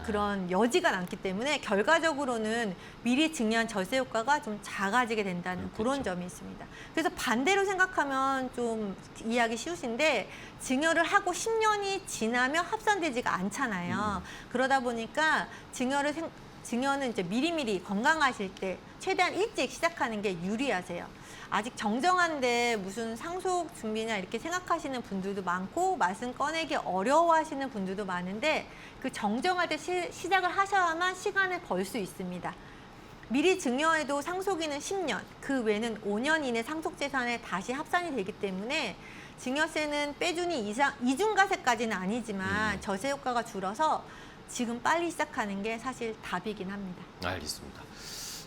그런 여지가 남기 때문에 결과적으로는 미리 증여한 절세 효과가 좀 작아지게 된다는 그런 그렇죠. 점이 있습니다. 그래서 반대로 생각하면 좀 이해하기 쉬우신데 증여를 하고 10년이 지나면 합산되지가 않잖아요. 그러다 보니까 증여는 이제 미리미리 건강하실 때 최대한 일찍 시작하는 게 유리하세요. 아직 정정한데 무슨 상속 준비냐 이렇게 생각하시는 분들도 많고 말씀 꺼내기 어려워하시는 분들도 많은데 그 정정할 때 시작을 하셔야만 시간을 벌 수 있습니다. 미리 증여해도 상속인은 10년, 그 외는 5년 이내 상속재산에 다시 합산이 되기 때문에 증여세는 빼주니 이중과세까지는 아니지만 저세 효과가 줄어서 지금 빨리 시작하는 게 사실 답이긴 합니다. 알겠습니다.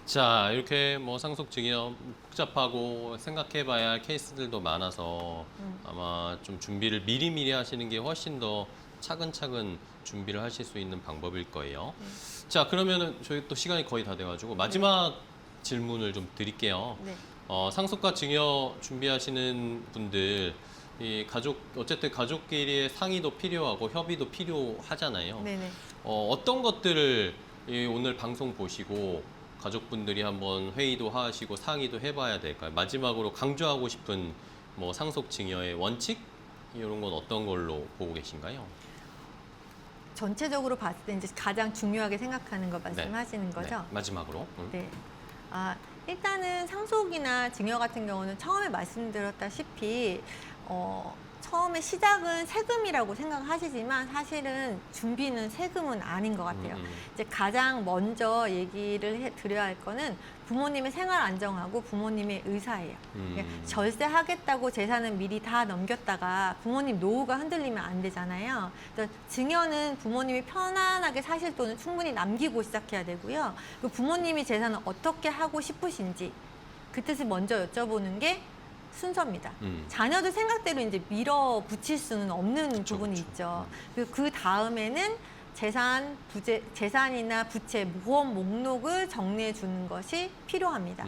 자, 이렇게 뭐 상속 증여 복잡하고 생각해봐야 할 케이스들도 많아서 아마 좀 준비를 미리미리 하시는 게 훨씬 더 차근차근 준비를 하실 수 있는 방법일 거예요. 자, 그러면은 저희 또 시간이 거의 다 돼가지고 마지막 질문을 좀 드릴게요. 네. 상속과 증여 준비하시는 분들 이 어쨌든 가족끼리의 상의도 필요하고 협의도 필요하잖아요. 네네. 어떤 것들을 오늘 방송 보시고 가족분들이 한번 회의도 하시고 상의도 해봐야 될까요? 마지막으로 강조하고 싶은 뭐 상속 증여의 원칙 이런 건 어떤 걸로 보고 계신가요? 전체적으로 봤을 때 이제 가장 중요하게 생각하는 거 말씀하시는 거죠? 네, 마지막으로. 네. 일단은 상속이나 증여 같은 경우는 처음에 말씀드렸다시피 처음에 시작은 세금이라고 생각하시지만 사실은 준비는 세금은 아닌 것 같아요. 이제 가장 먼저 얘기를 드려야 할 거는 부모님의 생활 안정하고 부모님의 의사예요. 그러니까 절세하겠다고 재산은 미리 다 넘겼다가 부모님 노후가 흔들리면 안 되잖아요. 그래서 증여는 부모님이 편안하게 사실 돈을 충분히 남기고 시작해야 되고요. 그 부모님이 재산을 어떻게 하고 싶으신지 그 뜻을 먼저 여쭤보는 게 순서입니다. 자녀들 생각대로 이제 밀어붙일 수는 없는 부분이 있죠. 그 다음에는 재산이나 부채, 보험 목록을 정리해 주는 것이 필요합니다.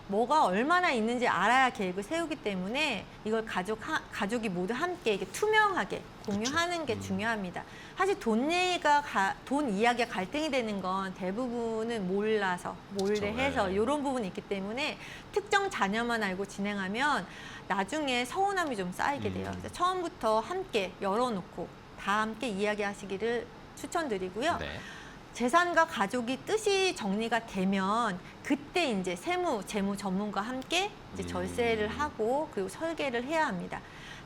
뭐가 얼마나 있는지 알아야 계획을 세우기 때문에 이걸 가족이 모두 함께 이게 투명하게 공유하는 게 중요합니다. 사실 돈 이야기가 갈등이 되는 건 대부분은 몰라서, 몰래해서 이런 부분이 있기 때문에 특정 자녀만 알고 진행하면 나중에 서운함이 좀 쌓이게 돼요. 그래서 처음부터 함께 열어놓고 다 함께 이야기하시기를 추천드리고요. 네. 재산과 가족이 뜻이 정리가 되면 그때 이제 재무 전문가와 함께 이제 절세를 하고 그리고 설계를 해야 합니다.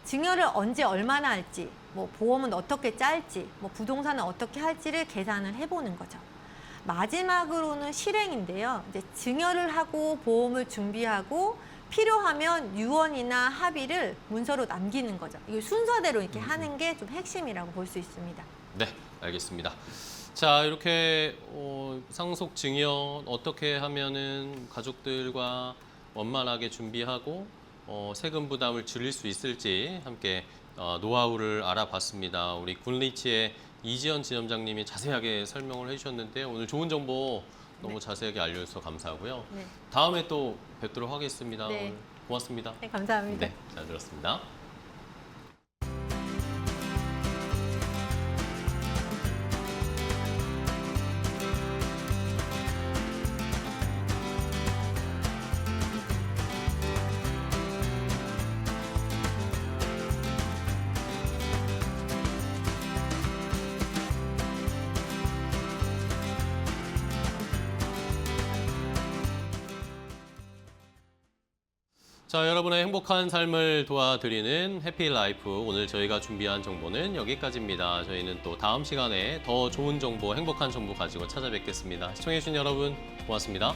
증여를 언제 얼마나 할지, 뭐 보험은 어떻게 짤지, 뭐 부동산은 어떻게 할지를 계산을 해보는 거죠. 마지막으로는 실행인데요. 이제 증여를 하고 보험을 준비하고 필요하면 유언이나 합의를 문서로 남기는 거죠. 이게 순서대로 이렇게 하는 게 좀 핵심이라고 볼 수 있습니다. 네, 알겠습니다. 자, 이렇게 상속 증여 어떻게 하면은 가족들과 원만하게 준비하고 세금 부담을 줄일 수 있을지 함께 노하우를 알아봤습니다. 우리 굿리치의 이지연 지점장님이 자세하게 설명을 해주셨는데 오늘 좋은 정보 너무 자세하게 알려주셔서 감사하고요. 네. 다음에 또 뵙도록 하겠습니다. 네. 오늘 고맙습니다. 네, 감사합니다. 네, 잘 들었습니다. 자, 여러분의 행복한 삶을 도와드리는 해피라이프. 오늘 저희가 준비한 정보는 여기까지입니다. 저희는 또 다음 시간에 더 좋은 정보, 행복한 정보 가지고 찾아뵙겠습니다. 시청해주신 여러분 고맙습니다.